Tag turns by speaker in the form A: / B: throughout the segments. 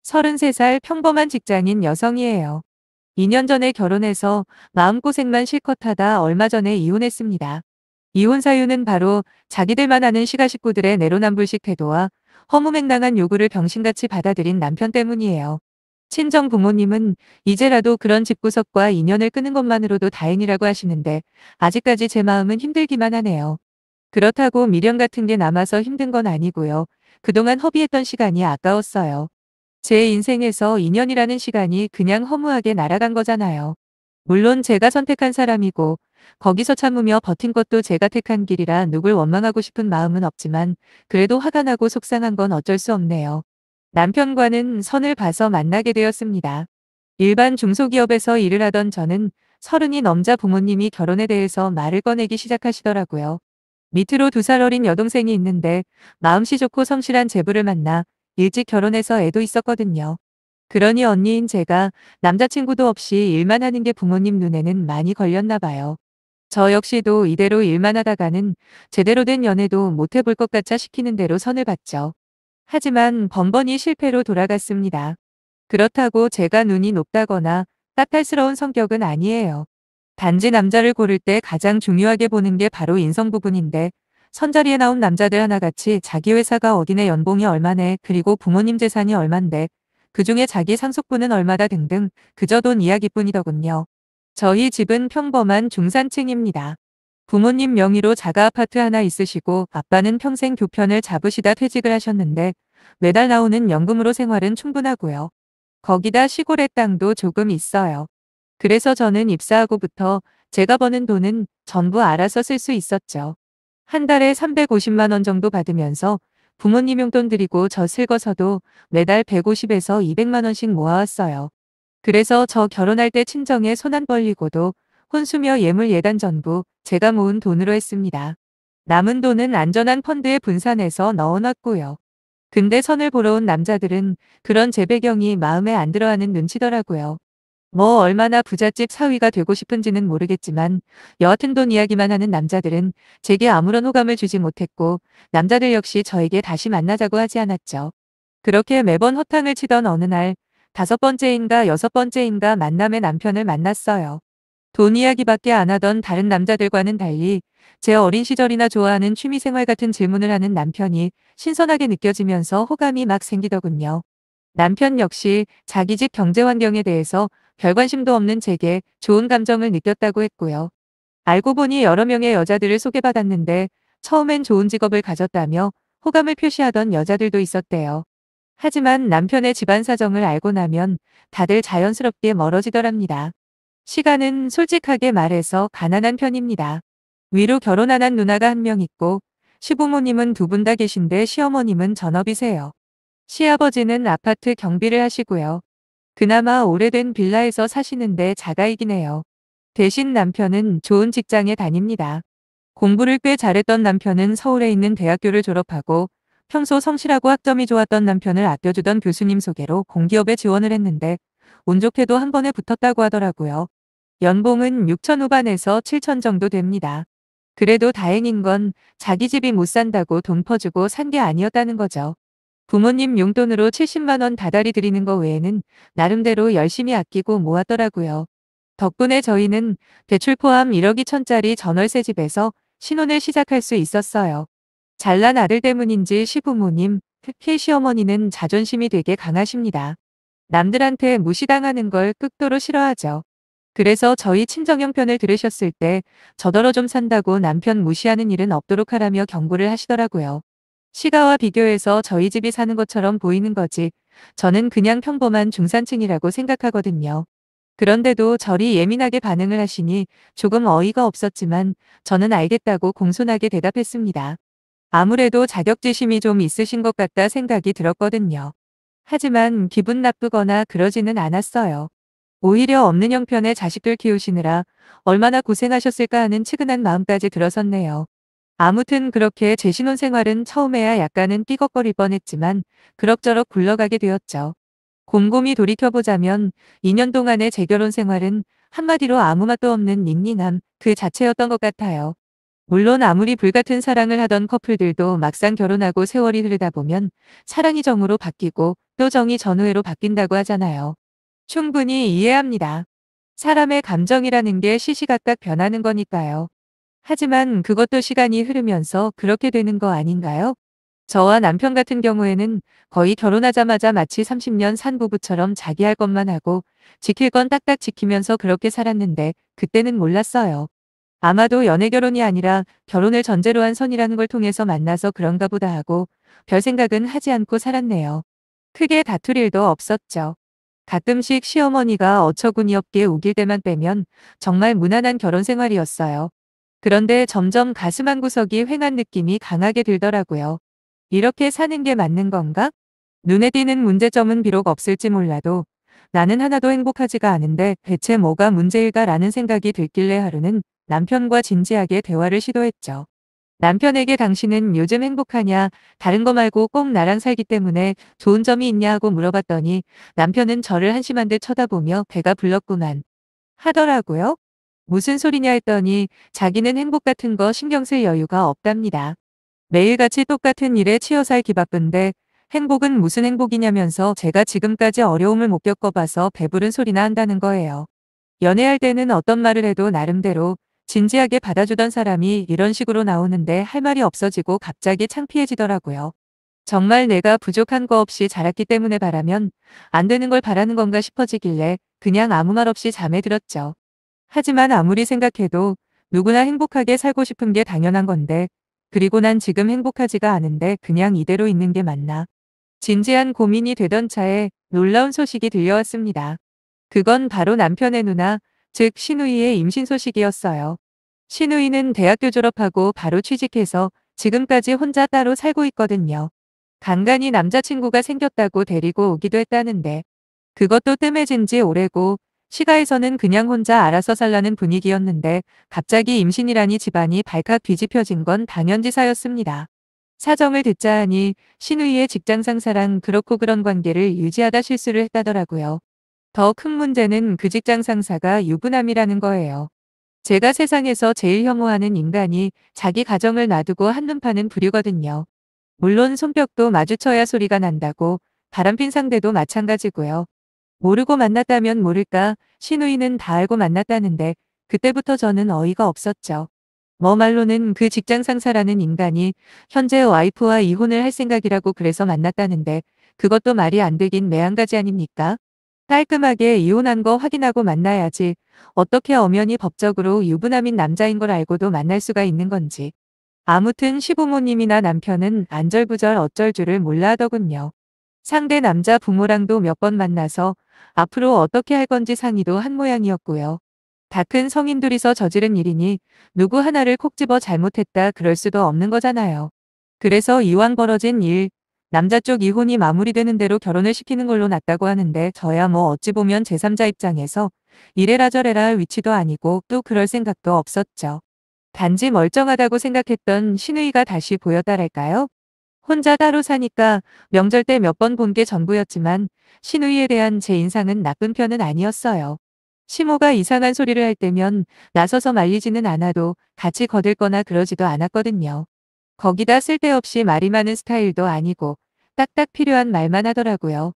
A: 33살 평범한 직장인 여성이에요. 2년 전에 결혼해서 마음고생만 실컷 하다 얼마 전에 이혼했습니다. 이혼 사유는 바로 자기들만 아는 시가 식구들의 내로남불식 태도와 허무맹랑한 요구를 병신같이 받아들인 남편 때문이에요. 친정 부모님은 이제라도 그런 집구석과 인연을 끊은 것만으로도 다행이라고 하시는데 아직까지 제 마음은 힘들기만 하네요. 그렇다고 미련 같은 게 남아서 힘든 건 아니고요. 그동안 허비했던 시간이 아까웠어요. 제 인생에서 2년이라는 시간이 그냥 허무하게 날아간 거잖아요. 물론 제가 선택한 사람이고 거기서 참으며 버틴 것도 제가 택한 길이라 누굴 원망하고 싶은 마음은 없지만 그래도 화가 나고 속상한 건 어쩔 수 없네요. 남편과는 선을 봐서 만나게 되었습니다. 일반 중소기업에서 일을 하던 저는 서른이 넘자 부모님이 결혼에 대해서 말을 꺼내기 시작하시더라고요. 밑으로 2살 어린 여동생이 있는데 마음씨 좋고 성실한 제부를 만나 일찍 결혼해서 애도 있었거든요. 그러니 언니인 제가 남자친구도 없이 일만 하는 게 부모님 눈에는 많이 걸렸나 봐요. 저 역시도 이대로 일만 하다가는 제대로 된 연애도 못 해볼 것 같아 시키는 대로 선을 봤죠. 하지만 번번이 실패로 돌아갔습니다. 그렇다고 제가 눈이 높다거나 까탈스러운 성격은 아니에요. 단지 남자를 고를 때 가장 중요하게 보는 게 바로 인성 부분인데 선자리에 나온 남자들 하나같이 자기 회사가 어디네 연봉이 얼마네 그리고 부모님 재산이 얼만데 그중에 자기 상속분은 얼마다 등등 그저 돈 이야기뿐이더군요. 저희 집은 평범한 중산층입니다. 부모님 명의로 자가 아파트 하나 있으시고 아빠는 평생 교편을 잡으시다 퇴직을 하셨는데 매달 나오는 연금으로 생활은 충분하고요. 거기다 시골에 땅도 조금 있어요. 그래서 저는 입사하고부터 제가 버는 돈은 전부 알아서 쓸 수 있었죠. 한 달에 350만 원 정도 받으면서 부모님 용돈 드리고 저 슬거서도 매달 150에서 200만 원씩 모아왔어요. 그래서 저 결혼할 때 친정에 손 안 벌리고도 혼수며 예물 예단 전부 제가 모은 돈으로 했습니다. 남은 돈은 안전한 펀드에 분산해서 넣어놨고요. 근데 선을 보러 온 남자들은 그런 제 배경이 마음에 안 들어하는 눈치더라고요. 뭐 얼마나 부잣집 사위가 되고 싶은지는 모르겠지만 여하튼 돈 이야기만 하는 남자들은 제게 아무런 호감을 주지 못했고 남자들 역시 저에게 다시 만나자고 하지 않았죠. 그렇게 매번 허탕을 치던 어느 날 5번째인가 6번째인가 만남의 남편을 만났어요. 돈 이야기밖에 안 하던 다른 남자들과는 달리 제 어린 시절이나 좋아하는 취미생활 같은 질문을 하는 남편이 신선하게 느껴지면서 호감이 막 생기더군요. 남편 역시 자기 집 경제 환경에 대해서 별 관심도 없는 제게 좋은 감정을 느꼈다고 했고요. 알고 보니 여러 명의 여자들을 소개받았는데 처음엔 좋은 직업을 가졌다며 호감을 표시하던 여자들도 있었대요. 하지만 남편의 집안 사정을 알고 나면 다들 자연스럽게 멀어지더랍니다. 시간은 솔직하게 말해서 가난한 편입니다. 위로 결혼 안 한 누나가 한 명 있고 시부모님은 2분 다 계신데 시어머님은 전업이세요. 시아버지는 아파트 경비를 하시고요. 그나마 오래된 빌라에서 사시는데 자가이긴 해요. 대신 남편은 좋은 직장에 다닙니다. 공부를 꽤 잘했던 남편은 서울에 있는 대학교를 졸업하고 평소 성실하고 학점이 좋았던 남편을 아껴주던 교수님 소개로 공기업에 지원을 했는데 운 좋게도 한 번에 붙었다고 하더라고요. 연봉은 6천 후반에서 7천 정도 됩니다. 그래도 다행인 건 자기 집이 못 산다고 돈 퍼주고 산 게 아니었다는 거죠. 부모님 용돈으로 70만 원 다달이 드리는 거 외에는 나름대로 열심히 아끼고 모았더라고요. 덕분에 저희는 대출 포함 1억 2천짜리 전월세 집에서 신혼을 시작할 수 있었어요. 잘난 아들 때문인지 시부모님, 특히 시어머니는 자존심이 되게 강하십니다. 남들한테 무시당하는 걸 극도로 싫어하죠. 그래서 저희 친정형 편을 들으셨을 때 저더러 좀 산다고 남편 무시하는 일은 없도록 하라며 경고를 하시더라고요. 시가와 비교해서 저희 집이 사는 것처럼 보이는 거지 저는 그냥 평범한 중산층이라고 생각하거든요. 그런데도 저리 예민하게 반응을 하시니 조금 어이가 없었지만 저는 알겠다고 공손하게 대답했습니다. 아무래도 자격지심이 좀 있으신 것 같다 생각이 들었거든요. 하지만 기분 나쁘거나 그러지는 않았어요. 오히려 없는 형편의 자식들 키우시느라 얼마나 고생하셨을까 하는 측은한 마음까지 들어섰네요. 아무튼 그렇게 제 신혼생활은 처음에야 약간은 삐걱거릴 뻔했지만 그럭저럭 굴러가게 되었죠. 곰곰이 돌이켜보자면 2년 동안의 제 결혼 생활은 한마디로 아무 맛도 없는 닝닝함 그 자체였던 것 같아요. 물론 아무리 불같은 사랑을 하던 커플들도 막상 결혼하고 세월이 흐르다 보면 사랑이 정으로 바뀌고 또 정이 전후회로 바뀐다고 하잖아요. 충분히 이해합니다. 사람의 감정이라는 게 시시각각 변하는 거니까요. 하지만 그것도 시간이 흐르면서 그렇게 되는 거 아닌가요? 저와 남편 같은 경우에는 거의 결혼하자마자 마치 30년 산 부부처럼 자기 할 것만 하고 지킬 건 딱딱 지키면서 그렇게 살았는데 그때는 몰랐어요. 아마도 연애 결혼이 아니라 결혼을 전제로 한 선이라는 걸 통해서 만나서 그런가 보다 하고 별 생각은 하지 않고 살았네요. 크게 다툴 일도 없었죠. 가끔씩 시어머니가 어처구니없게 우길 때만 빼면 정말 무난한 결혼 생활이었어요. 그런데 점점 가슴 한구석이 휑한 느낌이 강하게 들더라고요. 이렇게 사는 게 맞는 건가? 눈에 띄는 문제점은 비록 없을지 몰라도 나는 하나도 행복하지가 않은데 대체 뭐가 문제일까라는 생각이 들길래 하루는 남편과 진지하게 대화를 시도했죠. 남편에게 당신은 요즘 행복하냐? 다른 거 말고 꼭 나랑 살기 때문에 좋은 점이 있냐 하고 물어봤더니 남편은 저를 한심한 듯 쳐다보며 배가 불렀구만 하더라고요. 무슨 소리냐 했더니 자기는 행복 같은 거 신경 쓸 여유가 없답니다. 매일같이 똑같은 일에 치여 살기 바쁜데 행복은 무슨 행복이냐면서 제가 지금까지 어려움을 못 겪어봐서 배부른 소리나 한다는 거예요. 연애할 때는 어떤 말을 해도 나름대로 진지하게 받아주던 사람이 이런 식으로 나오는데 할 말이 없어지고 갑자기 창피해지더라고요. 정말 내가 부족한 거 없이 자랐기 때문에 바라면 안 되는 걸 바라는 건가 싶어지길래 그냥 아무 말 없이 잠에 들었죠. 하지만 아무리 생각해도 누구나 행복하게 살고 싶은 게 당연한 건데 그리고 난 지금 행복하지가 않은데 그냥 이대로 있는 게 맞나. 진지한 고민이 되던 차에 놀라운 소식이 들려왔습니다. 그건 바로 남편의 누나, 즉 신우이의 임신 소식이었어요. 신우이는 대학교 졸업하고 바로 취직해서 지금까지 혼자 따로 살고 있거든요. 간간히 남자친구가 생겼다고 데리고 오기도 했다는데 그것도 뜸해진 지 오래고 시가에서는 그냥 혼자 알아서 살라는 분위기였는데 갑자기 임신이라니 집안이 발칵 뒤집혀진 건 당연지사였습니다. 사정을 듣자 하니 신우이의 직장 상사랑 그렇고 그런 관계를 유지하다 실수를 했다더라고요. 더 큰 문제는 그 직장 상사가 유부남이라는 거예요. 제가 세상에서 제일 혐오하는 인간이 자기 가정을 놔두고 한눈 파는 부류거든요. 물론 손뼉도 마주쳐야 소리가 난다고 바람핀 상대도 마찬가지고요. 모르고 만났다면 모를까 신우이는 다 알고 만났다는데 그때부터 저는 어이가 없었죠. 뭐 말로는 그 직장 상사라는 인간이 현재 와이프와 이혼을 할 생각이라고 그래서 만났다는데 그것도 말이 안 되긴 매한가지 아닙니까? 깔끔하게 이혼한 거 확인하고 만나야지 어떻게 엄연히 법적으로 유부남인 남자인 걸 알고도 만날 수가 있는 건지. 아무튼 시부모님이나 남편은 안절부절 어쩔 줄을 몰라 하더군요. 상대 남자 부모랑도 몇 번 만나서 앞으로 어떻게 할 건지 상의도 한 모양이었고요. 다 큰 성인 둘이서 저지른 일이니 누구 하나를 콕 집어 잘못했다 그럴 수도 없는 거잖아요. 그래서 이왕 벌어진 일, 남자 쪽 이혼이 마무리되는 대로 결혼을 시키는 걸로 낫다고 하는데 저야 뭐 어찌 보면 제3자 입장에서 이래라 저래라 할 위치도 아니고 또 그럴 생각도 없었죠. 단지 멀쩡하다고 생각했던 신우이가 다시 보였다랄까요? 혼자 따로 사니까 명절 때 몇 번 본 게 전부였지만 신우이에 대한 제 인상은 나쁜 편은 아니었어요. 시모가 이상한 소리를 할 때면 나서서 말리지는 않아도 같이 거들거나 그러지도 않았거든요. 거기다 쓸데없이 말이 많은 스타일도 아니고 딱딱 필요한 말만 하더라고요.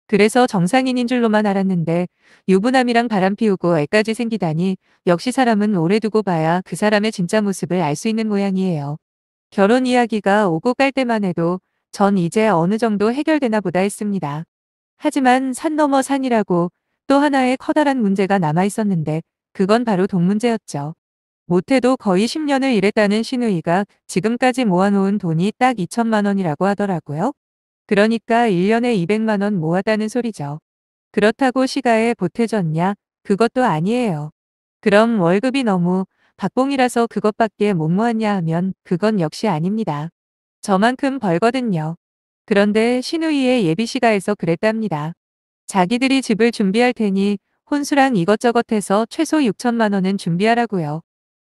A: 그래서 정상인인 줄로만 알았는데 유부남이랑 바람 피우고 애까지 생기다니 역시 사람은 오래 두고 봐야 그 사람의 진짜 모습을 알 수 있는 모양이에요. 결혼 이야기가 오고 갈 때만 해도 전 이제 어느 정도 해결되나 보다 했습니다. 하지만 산 넘어 산이라고 또 하나의 커다란 문제가 남아 있었는데 그건 바로 돈 문제였죠. 못해도 거의 10년을 일했다는 신우이가 지금까지 모아놓은 돈이 딱 2천만 원이라고 하더라고요. 그러니까 1년에 200만 원 모았다는 소리죠. 그렇다고 시가에 보태졌냐? 그것도 아니에요. 그럼 월급이 너무 박봉이라서 그것밖에 못 모았냐 하면 그건 역시 아닙니다. 저만큼 벌거든요. 그런데 신우이의 예비시가에서 그랬답니다. 자기들이 집을 준비할 테니 혼수랑 이것저것 해서 최소 6천만 원은 준비하라고요.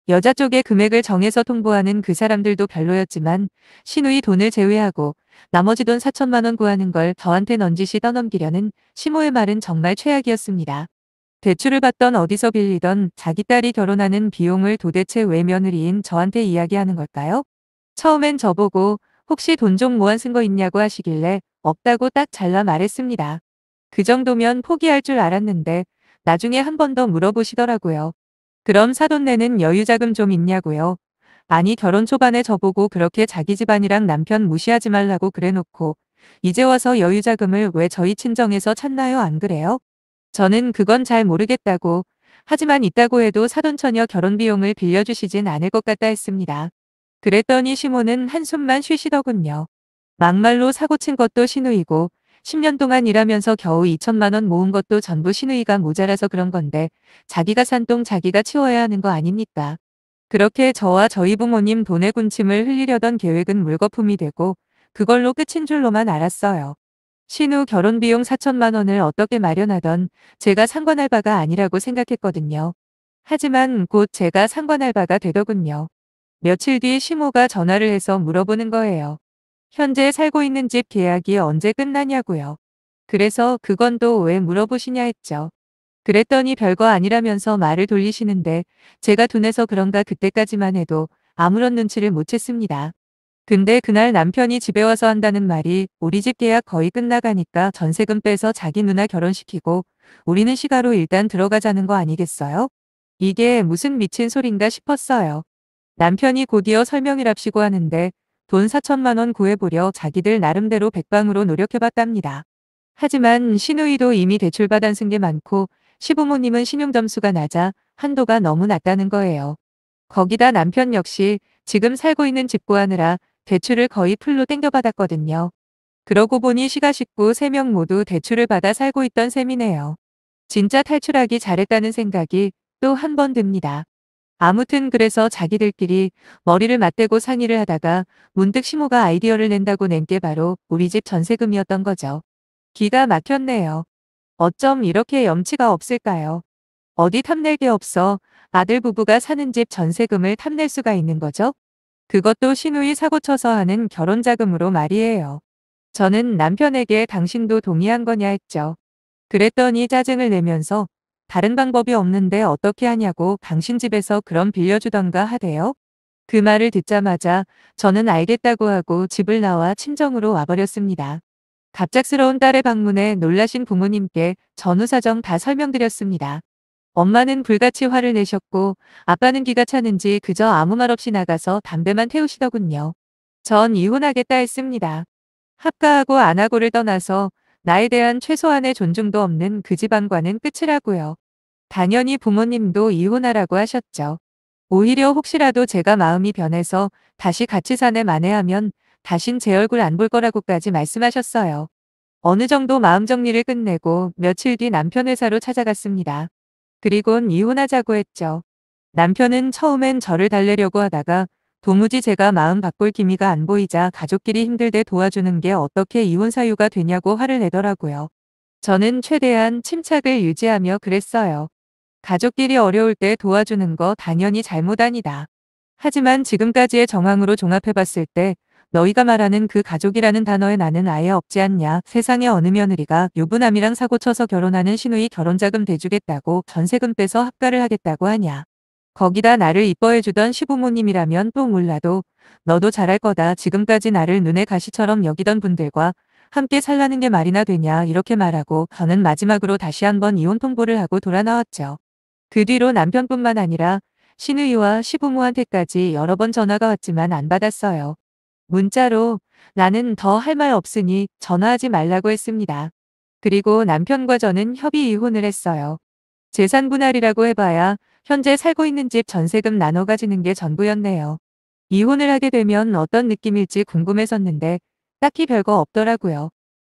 A: 여자 쪽에 금액을 정해서 통보하는 그 사람들도 별로였지만 신우이 돈을 제외하고 나머지 돈 4천만 원 구하는 걸 저한테 넌지시 떠넘기려는 시모의 말은 정말 최악이었습니다. 대출을 받던 어디서 빌리던 자기 딸이 결혼하는 비용을 도대체 왜 며느리인 저한테 이야기하는 걸까요? 처음엔 저보고 혹시 돈 좀 모아 쓴 거 있냐고 하시길래 없다고 딱 잘라 말했습니다. 그 정도면 포기할 줄 알았는데 나중에 한 번 더 물어보시더라고요. 그럼 사돈 내는 여유 자금 좀 있냐고요. 아니 결혼 초반에 저보고 그렇게 자기 집안이랑 남편 무시하지 말라고 그래놓고 이제 와서 여유 자금을 왜 저희 친정에서 찾나요 안 그래요? 저는 그건 잘 모르겠다고 하지만 있다고 해도 사돈 처녀 결혼 비용을 빌려주시진 않을 것 같다 했습니다. 그랬더니 시모는 한숨만 쉬시더군요. 막말로 사고 친 것도 시누이고 10년 동안 일하면서 겨우 2천만 원 모은 것도 전부 시누이가 모자라서 그런 건데 자기가 산 똥 자기가 치워야 하는 거 아닙니까? 그렇게 저와 저희 부모님 돈의 군침을 흘리려던 계획은 물거품이 되고 그걸로 끝인 줄로만 알았어요. 신우 결혼 비용 4천만 원을 어떻게 마련하던 제가 상관알바가 아니라고 생각했거든요. 하지만 곧 제가 상관알바가 되더군요. 며칠 뒤 시모가 전화를 해서 물어보는 거예요. 현재 살고 있는 집 계약이 언제 끝나냐고요. 그래서 그건 또 왜 물어보시냐 했죠. 그랬더니 별거 아니라면서 말을 돌리시는데 제가 둔해서 그런가 그때까지만 해도 아무런 눈치를 못 챘습니다. 근데 그날 남편이 집에 와서 한다는 말이 우리 집 계약 거의 끝나가니까 전세금 빼서 자기 누나 결혼시키고 우리는 시가로 일단 들어가자는 거 아니겠어요? 이게 무슨 미친 소린가 싶었어요. 남편이 곧이어 설명이랍시고 하는데 돈 4천만 원 구해보려 자기들 나름대로 백방으로 노력해봤답니다. 하지만 시누이도 이미 대출받아 쓴 게 많고 시부모님은 신용점수가 낮아 한도가 너무 낮다는 거예요. 거기다 남편 역시 지금 살고 있는 집 구하느라 대출을 거의 풀로 땡겨받았거든요. 그러고 보니 시가 식구 3명 모두 대출을 받아 살고 있던 셈이네요. 진짜 탈출하기 잘했다는 생각이 또 한 번 듭니다. 아무튼 그래서 자기들끼리 머리를 맞대고 상의를 하다가 문득 시모가 아이디어를 낸다고 낸 게 바로 우리 집 전세금이었던 거죠. 기가 막혔네요. 어쩜 이렇게 염치가 없을까요? 어디 탐낼 게 없어 아들 부부가 사는 집 전세금을 탐낼 수가 있는 거죠? 그것도 시누이 사고 쳐서 하는 결혼 자금으로 말이에요. 저는 남편에게 당신도 동의한 거냐 했죠. 그랬더니 짜증을 내면서 다른 방법이 없는데 어떻게 하냐고 당신 집에서 그럼 빌려주던가 하대요. 그 말을 듣자마자 저는 알겠다고 하고 집을 나와 친정으로 와버렸습니다. 갑작스러운 딸의 방문에 놀라신 부모님께 전후 사정 다 설명드렸습니다. 엄마는 불같이 화를 내셨고 아빠는 기가 차는지 그저 아무 말 없이 나가서 담배만 태우시더군요. 전 이혼하겠다 했습니다. 합가하고 안 하고를 떠나서 나에 대한 최소한의 존중도 없는 그 집안과는 끝이라고요. 당연히 부모님도 이혼하라고 하셨죠. 오히려 혹시라도 제가 마음이 변해서 다시 같이 사내 만회하면 다신 제 얼굴 안 볼 거라고까지 말씀하셨어요. 어느 정도 마음 정리를 끝내고 며칠 뒤 남편 회사로 찾아갔습니다. 그리곤 이혼하자고 했죠. 남편은 처음엔 저를 달래려고 하다가 도무지 제가 마음 바꿀 기미가 안 보이자 가족끼리 힘들대 도와주는 게 어떻게 이혼 사유가 되냐고 화를 내더라고요. 저는 최대한 침착을 유지하며 그랬어요. 가족끼리 어려울 때 도와주는 거 당연히 잘못 아니다. 하지만 지금까지의 정황으로 종합해봤을 때 너희가 말하는 그 가족이라는 단어에 나는 아예 없지 않냐. 세상에 어느 며느리가 유부남이랑 사고쳐서 결혼하는 시누이 결혼자금 대주겠다고 전세금 빼서 합가를 하겠다고 하냐. 거기다 나를 이뻐해주던 시부모님이라면 또 몰라도 너도 잘할 거다. 지금까지 나를 눈의 가시처럼 여기던 분들과 함께 살라는 게 말이나 되냐 이렇게 말하고 저는 마지막으로 다시 한번 이혼 통보를 하고 돌아 나왔죠. 그 뒤로 남편뿐만 아니라 시누이와 시부모한테까지 여러 번 전화가 왔지만 안 받았어요. 문자로 나는 더 할 말 없으니 전화하지 말라고 했습니다. 그리고 남편과 저는 협의 이혼을 했어요. 재산 분할이라고 해봐야 현재 살고 있는 집 전세금 나눠 가지는 게 전부였네요. 이혼을 하게 되면 어떤 느낌일지 궁금했었는데 딱히 별거 없더라고요.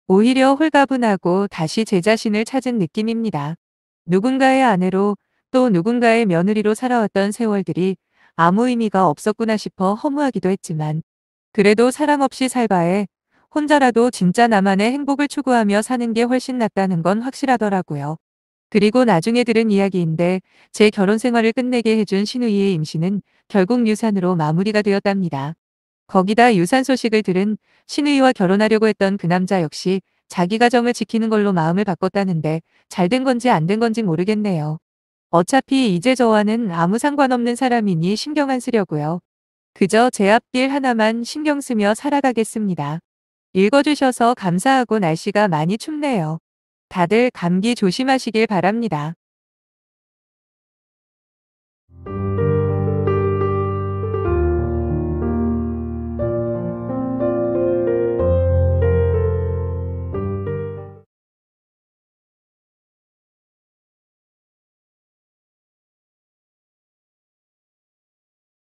A: 오히려 홀가분하고 다시 제 자신을 찾은 느낌입니다. 누군가의 아내로 또 누군가의 며느리로 살아왔던 세월들이 아무 의미가 없었구나 싶어 허무하기도 했지만 그래도 사랑 없이 살 바에 혼자라도 진짜 나만의 행복을 추구하며 사는 게 훨씬 낫다는 건 확실하더라고요. 그리고 나중에 들은 이야기인데 제 결혼 생활을 끝내게 해준 시누이의 임신은 결국 유산으로 마무리가 되었답니다. 거기다 유산 소식을 들은 시누이와 결혼하려고 했던 그 남자 역시 자기 가정을 지키는 걸로 마음을 바꿨다는데 잘 된 건지 안 된 건지 모르겠네요. 어차피 이제 저와는 아무 상관없는 사람이니 신경 안 쓰려고요. 그저 제 앞길 하나만 신경 쓰며 살아가겠습니다. 읽어주셔서 감사하고 날씨가 많이 춥네요. 다들 감기 조심하시길 바랍니다.